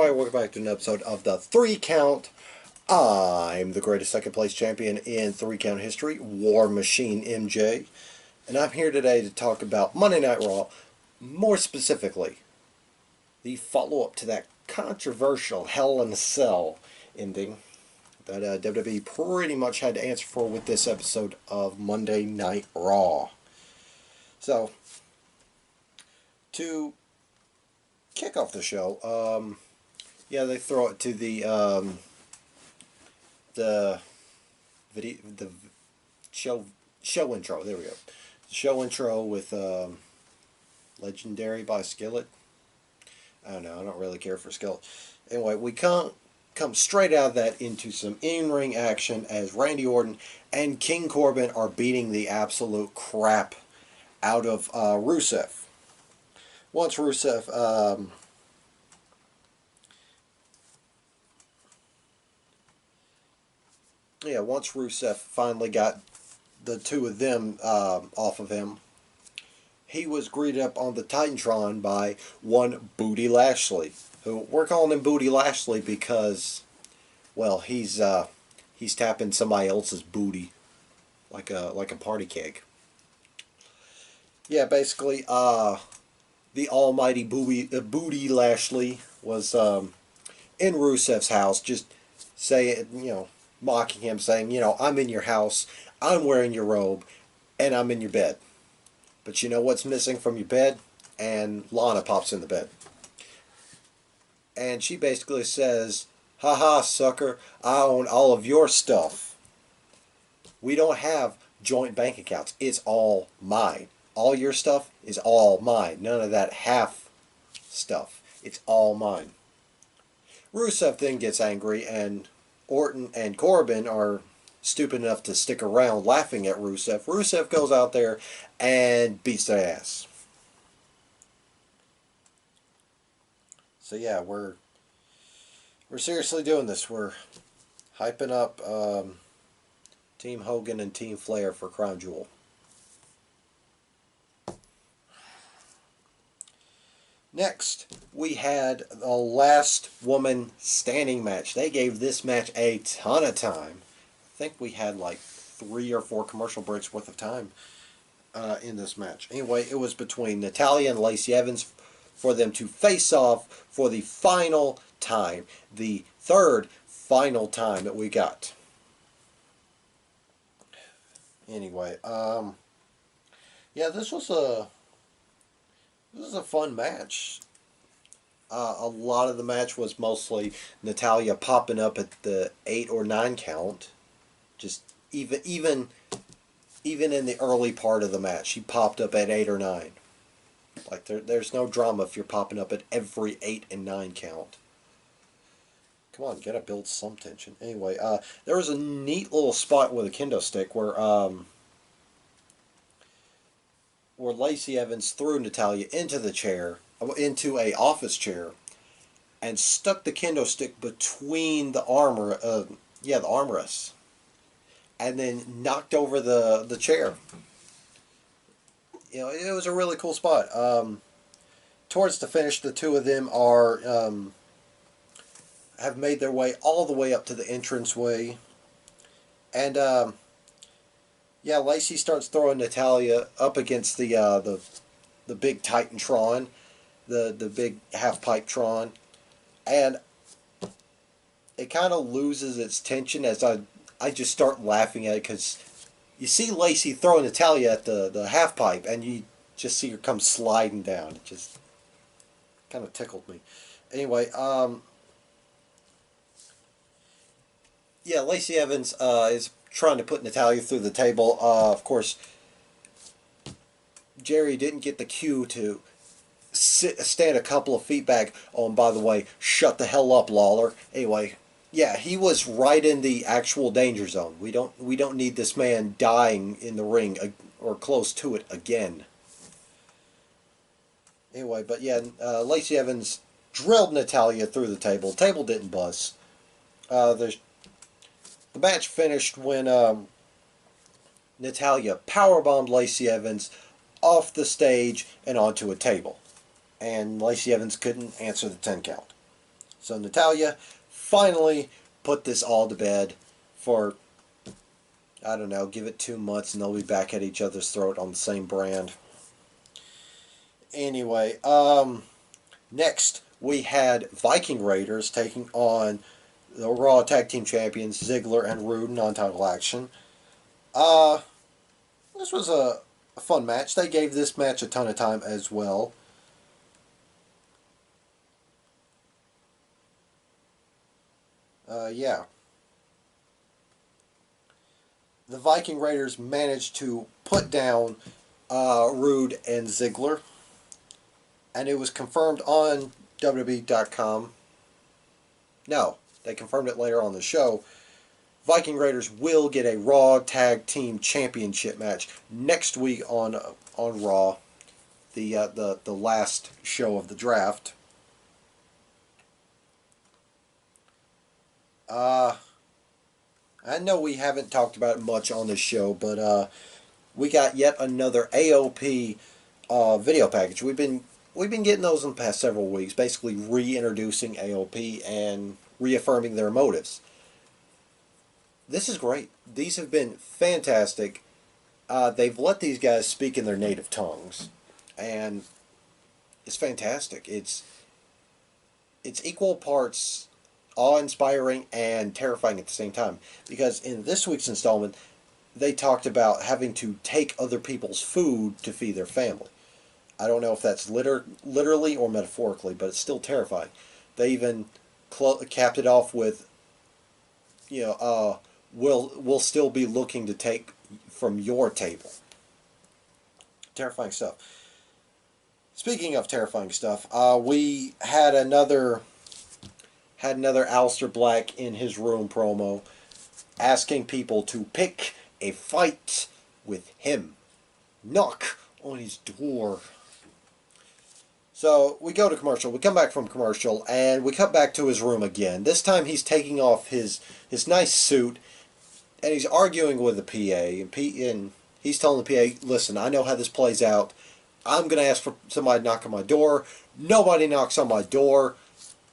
everybody? Welcome back to an episode of the 3 Count. I'm the greatest second place champion in 3 Count history, War Machine MJ. And I'm here today to talk about Monday Night Raw, more specifically, the follow-up to that controversial Hell in a Cell ending that WWE pretty much had to answer for with this episode of Monday Night Raw. So, to kick off the show, they throw it to the video, the show intro. There we go. Show intro with Legendary by Skillet. I don't know. I don't really care for Skillet. Anyway, we come straight out of that into some in-ring action as Randy Orton and King Corbin are beating the absolute crap out of Rusev. Once Rusev once Rusev finally got the two of them off of him, he was greeted up on the Titantron by one Booty Lashley, who we're calling him Booty Lashley because, well, he's tapping somebody else's booty like a party keg. Yeah, basically, the almighty Booty Lashley was in Rusev's house, just saying, mocking him, saying, I'm in your house, I'm wearing your robe, and I'm in your bed. But you know what's missing from your bed? And Lana pops in the bed. And she basically says, haha, sucker, I own all of your stuff. We don't have joint bank accounts. It's all mine. All your stuff is all mine. None of that half stuff. It's all mine. Rusev then gets angry, and Orton and Corbin are stupid enough to stick around laughing at Rusev. Rusev goes out there and beats their ass. So yeah, we're seriously doing this. We're hyping up Team Hogan and Team Flair for Crown Jewel. Next, we had the last woman standing match. They gave this match a ton of time. I think we had like 3 or 4 commercial breaks worth of time in this match. Anyway, it was between Natalya and Lacey Evans for them to face off for the final time. The third final time that we got. Anyway, this was a fun match. A lot of the match was mostly Natalya popping up at the 8 or 9 count. Just even in the early part of the match, she popped up at 8 or 9. Like there's no drama if you're popping up at every 8 and 9 count. Come on, gotta build some tension. Anyway, there was a neat little spot with a kendo stick where Lacey Evans threw Natalya into the chair, into a office chair, and stuck the kendo stick between the armrests, and then knocked over the chair. It was a really cool spot. Towards the finish, the two of them have made their way all the way up to the entranceway, and Lacey starts throwing Natalya up against the big Titantron, the big half-pipe Tron, and it kind of loses its tension as I just start laughing at it, because you see Lacey throwing Natalya at the half-pipe, and you just see her come sliding down. It just kind of tickled me. Anyway, Lacey Evans is trying to put Natalya through the table. Of course, Jerry didn't get the cue to stand a couple of feet back. Oh, and by the way, shut the hell up, Lawler. Anyway, he was right in the actual danger zone. We don't need this man dying in the ring or close to it again. Anyway, but Lacey Evans drilled Natalya through the table. The table didn't bust. The match finished when Natalya powerbombed Lacey Evans off the stage and onto a table. And Lacey Evans couldn't answer the 10 count. So Natalya finally put this all to bed for, I don't know, give it 2 months and they'll be back at each other's throat on the same brand. Anyway, next we had Viking Raiders taking on the Raw Tag Team Champions Ziggler and Rude, non-title action. Uh, this was a fun match. They gave this match a ton of time as well. Yeah. The Viking Raiders managed to put down Rude and Ziggler, and it was confirmed on WWE.com. No, they confirmed it later on the show. Viking Raiders will get a Raw Tag Team Championship match next week on Raw, the last show of the draft. Uh, I know we haven't talked about it much on the show, but we got yet another AOP video package. We've been getting those in the past several weeks, basically reintroducing AOP and reaffirming their motives. This is great. These have been fantastic. They've let these guys speak in their native tongues, and it's fantastic. It's equal parts awe-inspiring and terrifying at the same time. Because in this week's installment, they talked about having to take other people's food to feed their family. I don't know if that's literally or metaphorically, but it's still terrifying. They even capped it off with, we'll still be looking to take from your table. Terrifying stuff. Speaking of terrifying stuff, we had another Aleister Black in his room promo asking people to pick a fight with him. Knock on his door. So we go to commercial. We come back from commercial, and we cut back to his room again. This time he's taking off his nice suit, and he's arguing with the PA. And he's telling the PA, listen, I know how this plays out. I'm going to ask for somebody to knock on my door. Nobody knocks on my door.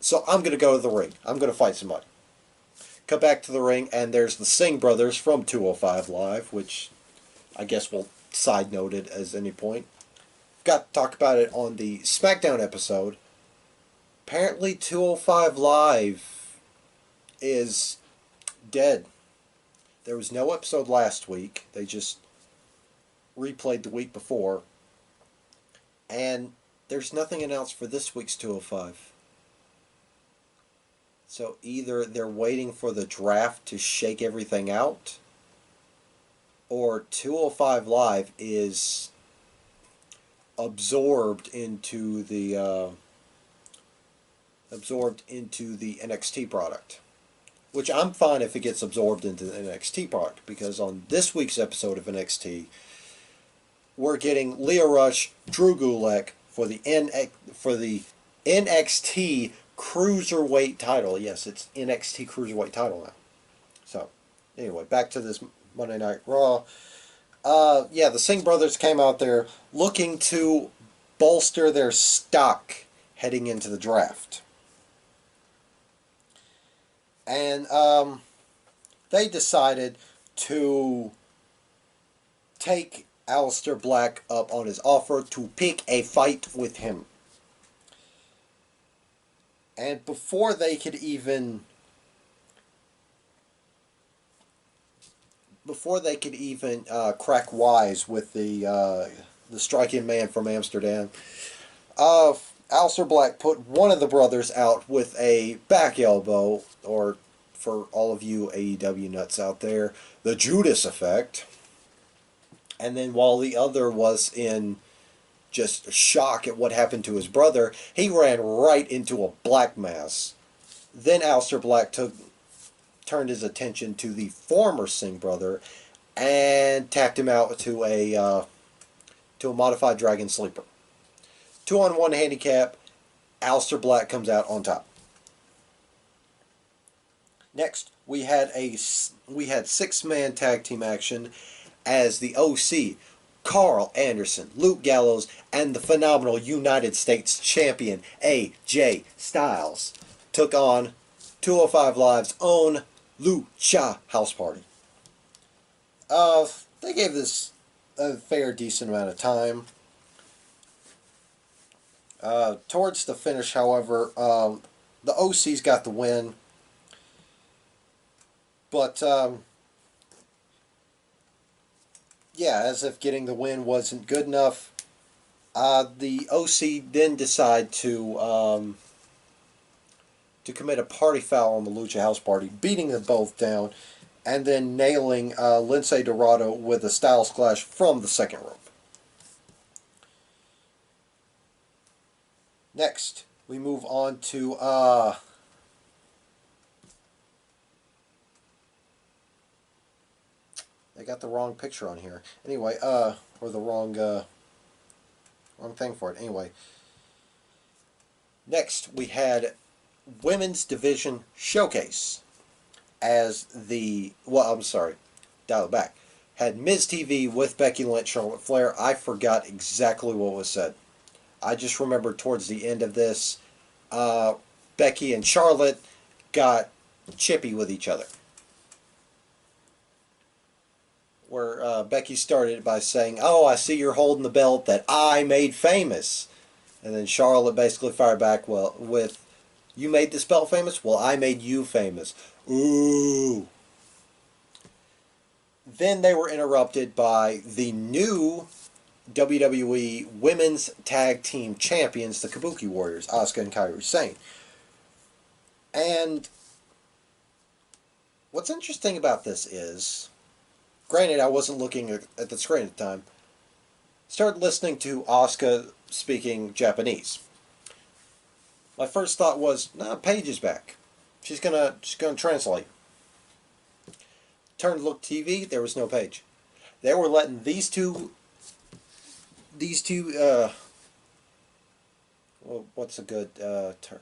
So I'm going to go to the ring. I'm going to fight somebody. Cut back to the ring, and there's the Singh brothers from 205 Live, which I guess we'll side note it as any point. Got to talk about it on the SmackDown episode. Apparently 205 Live is dead. There was no episode last week. They just replayed the week before. And there's nothing announced for this week's 205. So either they're waiting for the draft to shake everything out, or 205 Live is absorbed into the NXT product. Which I'm fine if it gets absorbed into the NXT product, because on this week's episode of NXT, we're getting Lio Rush, Drew Gulak for the NXT Cruiserweight title. Yes, it's NXT Cruiserweight title now. So, anyway, back to this Monday Night Raw. The Singh brothers came out there looking to bolster their stock heading into the draft. And they decided to take Aleister Black up on his offer to pick a fight with him. And before they could even crack wise with the striking man from Amsterdam, Aleister Black put one of the brothers out with a back elbow, or for all of you AEW nuts out there, the Judas effect. And then while the other was in just shock at what happened to his brother, he ran right into a black mass. Then Aleister Black turned his attention to the former Singh brother and tapped him out to a modified Dragon Sleeper. 2-on-1 handicap. Aleister Black comes out on top. Next, we had 6-man tag team action as the OC, Carl Anderson, Luke Gallows, and the phenomenal United States champion AJ Styles took on 205 Live's own Lucha House Party. They gave this a fair decent amount of time. Towards the finish, however, the OC's got the win. But, yeah, as if getting the win wasn't good enough, the OC then decide to commit a party foul on the Lucha House Party, beating them both down, and then nailing Lince Dorado with a Styles Clash from the second rope. Next, we move on to I got the wrong picture on here. Anyway, or the wrong thing for it. Anyway, next we had Women's Division Showcase as I'm sorry, dial it back. Had Miz TV with Becky Lynch, Charlotte Flair. I forgot exactly what was said. I just remember towards the end of this, Becky and Charlotte got chippy with each other. Where Becky started by saying, "Oh, I see you're holding the belt that I made famous." And then Charlotte basically fired back, well, with, "You made this belt famous? Well, I made you famous." Ooh. Then they were interrupted by the new WWE Women's Tag Team Champions, the Kabuki Warriors, Asuka and Kairi Sane. And what's interesting about this is, granted, I wasn't looking at the screen at the time, started listening to Asuka speaking Japanese. My first thought was, nah, Paige is back. She's gonna translate. Turned to look TV, there was no Paige. They were letting these two well, what's a good term?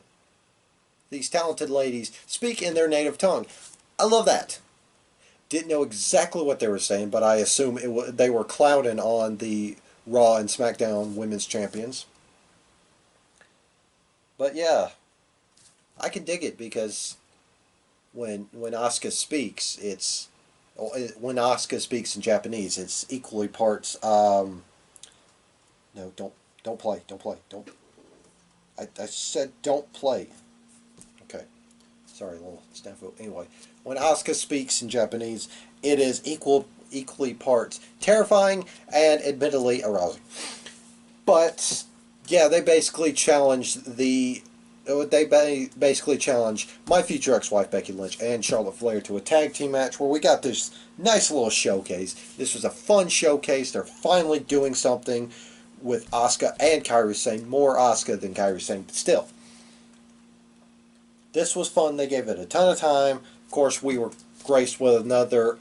These talented ladies speak in their native tongue. I love that. Didn't know exactly what they were saying, but I assume they were clowning on the Raw and SmackDown Women's Champions. But yeah, I can dig it because when Asuka speaks, when Asuka speaks in Japanese, it's equally parts. No, don't play. I said don't play. Okay, sorry, a little snafu. Anyway, when Asuka speaks in Japanese, it is equally parts terrifying and admittedly arousing. But yeah, they basically challenged my future ex-wife Becky Lynch and Charlotte Flair to a tag team match where we got this nice little showcase. This was a fun showcase. They're finally doing something with Asuka and Kairi Sane. More Asuka than Kairi Sane, but still. This was fun. They gave it a ton of time. Of course, we were graced with another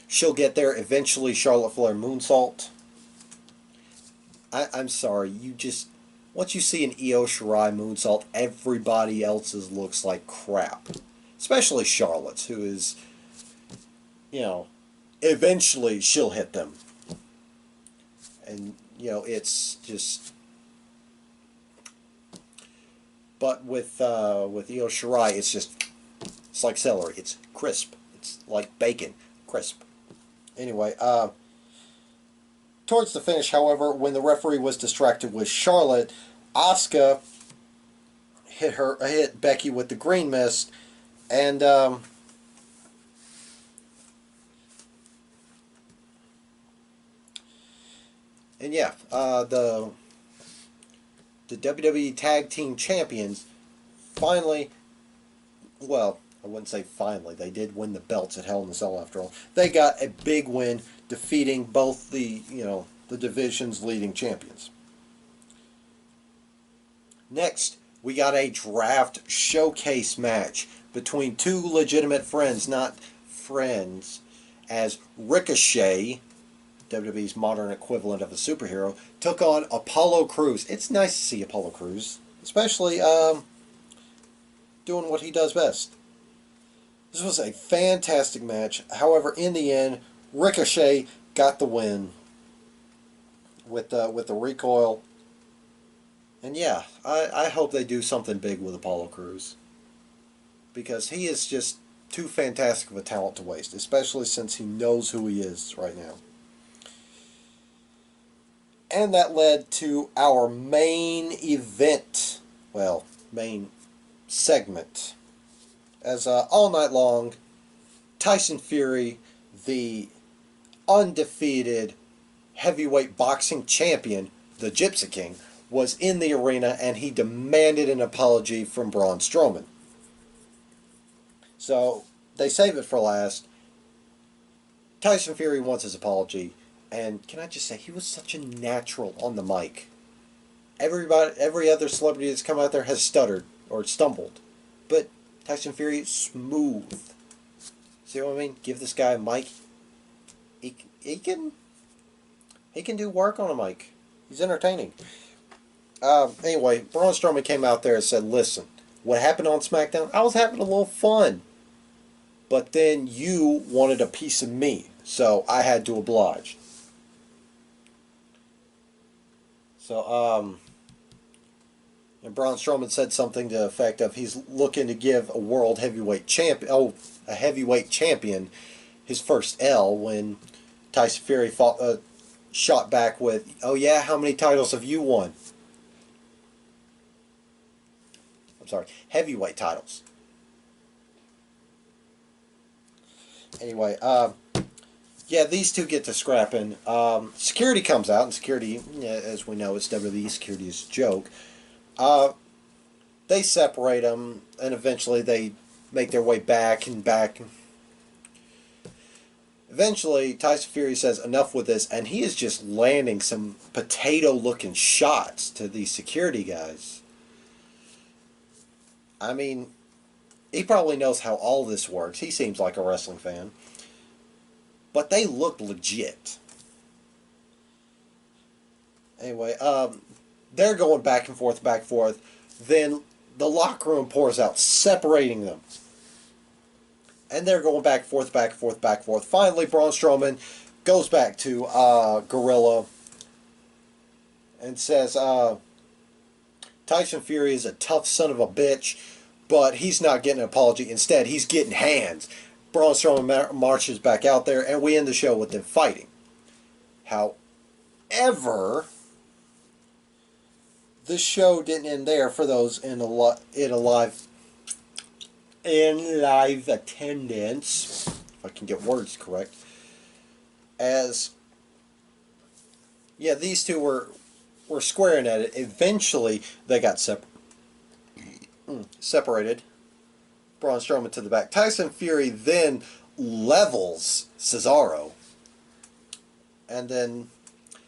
she'll get there eventually Charlotte Flair moonsault. I'm sorry, once you see an Io Shirai moonsault, everybody else's looks like crap. Especially Charlotte's, who is, eventually she'll hit them. And, it's just... But with Io Shirai, it's like celery. It's crisp. It's like bacon. Crisp. Anyway, towards the finish, however, when the referee was distracted with Charlotte, Asuka hit Becky with the green mist, and yeah, the WWE Tag Team Champions finally, well, I wouldn't say finally, they did win the belts at Hell in a Cell after all. They got a big win, defeating both the division's leading champions. Next, we got a draft showcase match between two legitimate friends, not friends, as Ricochet, WWE's modern equivalent of a superhero, took on Apollo Crews. It's nice to see Apollo Crews, especially doing what he does best. This was a fantastic match. However, in the end, Ricochet got the win with the recoil. And yeah, I hope they do something big with Apollo Crews, because he is just too fantastic of a talent to waste, especially since he knows who he is right now. And that led to our main event. Well, main segment. As all night long, Tyson Fury, the undefeated heavyweight boxing champion, the Gypsy King, was in the arena and he demanded an apology from Braun Strowman. So they save it for last. Tyson Fury wants his apology, and can I just say, he was such a natural on the mic. Every other celebrity that's come out there has stuttered or stumbled, but Tyson Fury, smooth. See what I mean? Give this guy a mic. He can do work on a mic. He's entertaining. Anyway, Braun Strowman came out there and said, "Listen, what happened on SmackDown? I was having a little fun, but then you wanted a piece of me, so I had to oblige." So, and Braun Strowman said something to the effect of he's looking to give a heavyweight champion, his first L when Tyson Fury shot back with, "Oh yeah, how many titles have you won?" I'm sorry, heavyweight titles. Anyway, yeah, these two get to scrapping. Security comes out, and security, as we know, it's WWE. Security is a joke. They separate them, and eventually they make their way back and back. Eventually, Tyson Fury says, "Enough with this," and he is just landing some potato-looking shots to these security guys. I mean, he probably knows how all this works. He seems like a wrestling fan. But they look legit. Anyway, they're going back and forth, back and forth. Then the locker room pours out, separating them. And they're going back and forth, back and forth, back and forth. Finally, Braun Strowman goes back to Gorilla and says, "Tyson Fury is a tough son of a bitch, but he's not getting an apology. Instead, he's getting hands." Braun Strowman marches back out there, and we end the show with them fighting. However, the show didn't end there for those in live attendance, if I can get words correct. As yeah, these two were squaring at it. Eventually, they got separated. Braun Strowman to the back. Tyson Fury then levels Cesaro. And then,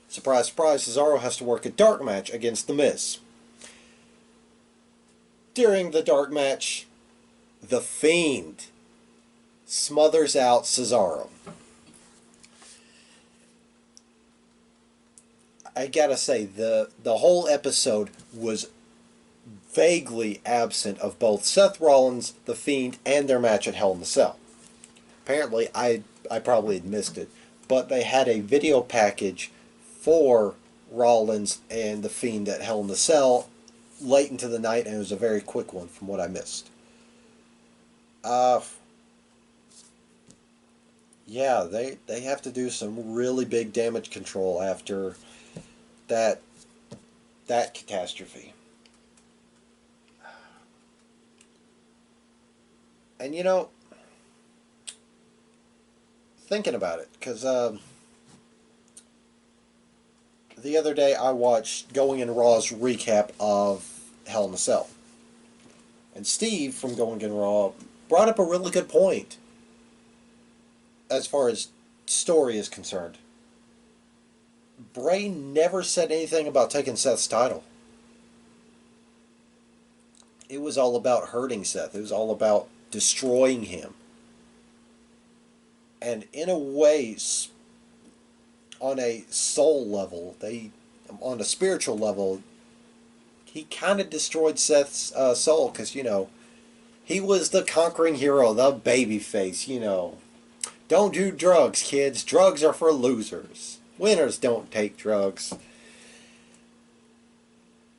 surprise, surprise, Cesaro has to work a dark match against The Miz. During the dark match, The Fiend smothers out Cesaro. I gotta say, the whole episode was vaguely absent of both Seth Rollins, The Fiend, and their match at Hell in a Cell. Apparently, I probably had missed it, but they had a video package for Rollins and The Fiend at Hell in a Cell late into the night, and it was a very quick one from what I missed. Yeah, they have to do some really big damage control after that catastrophe. And thinking about it, because the other day I watched Going in Raw's recap of Hell in a Cell. And Steve from Going in Raw brought up a really good point as far as story is concerned. Bray never said anything about taking Seth's title. It was all about hurting Seth. It was all about destroying him. And in a way, on a soul level, on a spiritual level, he kind of destroyed Seth's soul, because, he was the conquering hero, the baby face, Don't do drugs, kids. Drugs are for losers. Winners don't take drugs.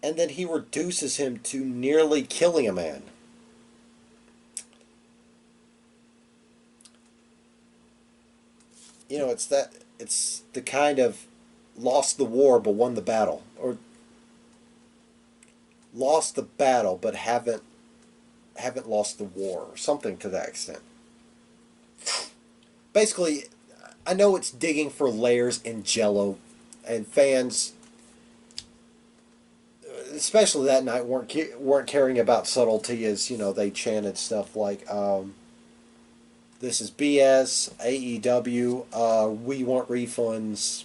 and then he reduces him to nearly killing a man. You know, it's the kind of lost the war but won the battle, or lost the battle but haven't lost the war, or something to that extent. Basically, I know it's digging for layers in Jello, and fans, especially that night, weren't caring about subtlety, as you know they chanted stuff like, "This is BS, AEW, we want refunds."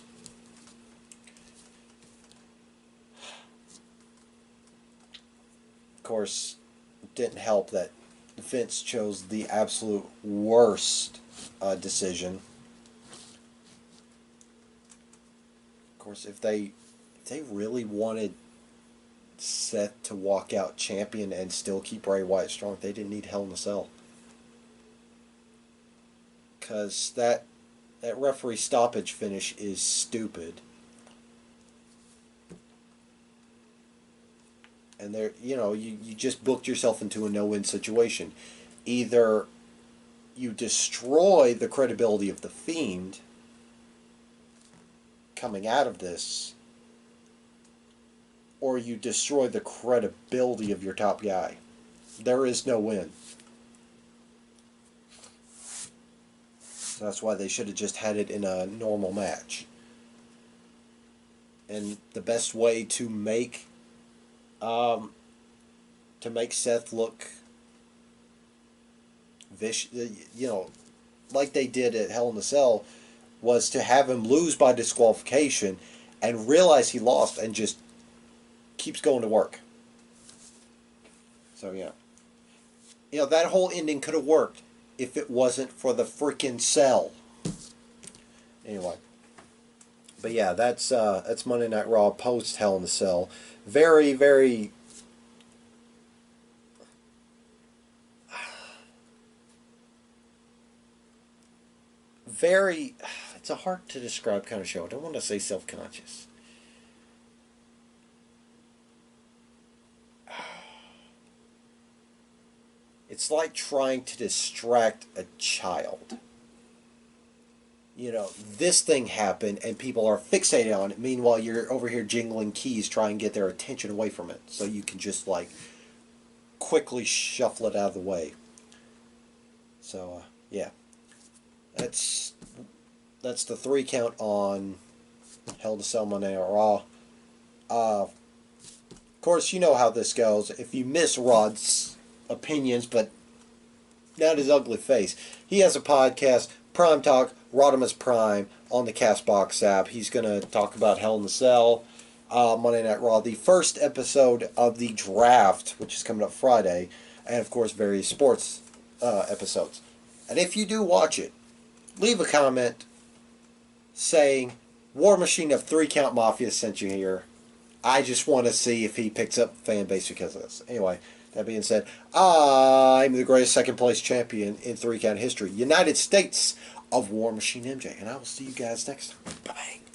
Of course, it didn't help that Vince chose the absolute worst decision. Of course, if they really wanted Seth to walk out champion and still keep Bray Wyatt strong, they didn't need Hell in a Cell. Because that referee stoppage finish is stupid. And there, you just booked yourself into a no-win situation. Either you destroy the credibility of the Fiend coming out of this, or you destroy the credibility of your top guy. There is no win. So that's why they should have just had it in a normal match. And the best way to make Seth look vicious, like they did at Hell in a Cell, was to have him lose by disqualification and realize he lost and just keeps going to work. So yeah. That whole ending could have worked if it wasn't for the freaking cell. Anyway. But yeah, that's Monday Night Raw post Hell in a Cell. Very, very very, it's a hard to describe kind of show. I don't want to say self-conscious. It's like trying to distract a child. This thing happened and people are fixated on it. Meanwhile, you're over here jingling keys trying to get their attention away from it. So you can just, quickly shuffle it out of the way. So, yeah. That's the 3 count on Hell in a Cell Monday Night Raw. Of course, you know how this goes. If you miss Rod's opinions, but not his ugly face, he has a podcast, Prime Talk, Rodimus Prime, on the Castbox app. He's going to talk about Hell in a Cell, Monday Night Raw, the first episode of the draft, which is coming up Friday, and of course various sports episodes. And if you do watch it, leave a comment saying, War Machine of 3 Count Mafia sent you here. I just want to see if he picks up fan base because of this. Anyway, that being said, I'm the greatest second place champion in 3 Count history, United States of War Machine MJ. And I will see you guys next time. Bye-bye.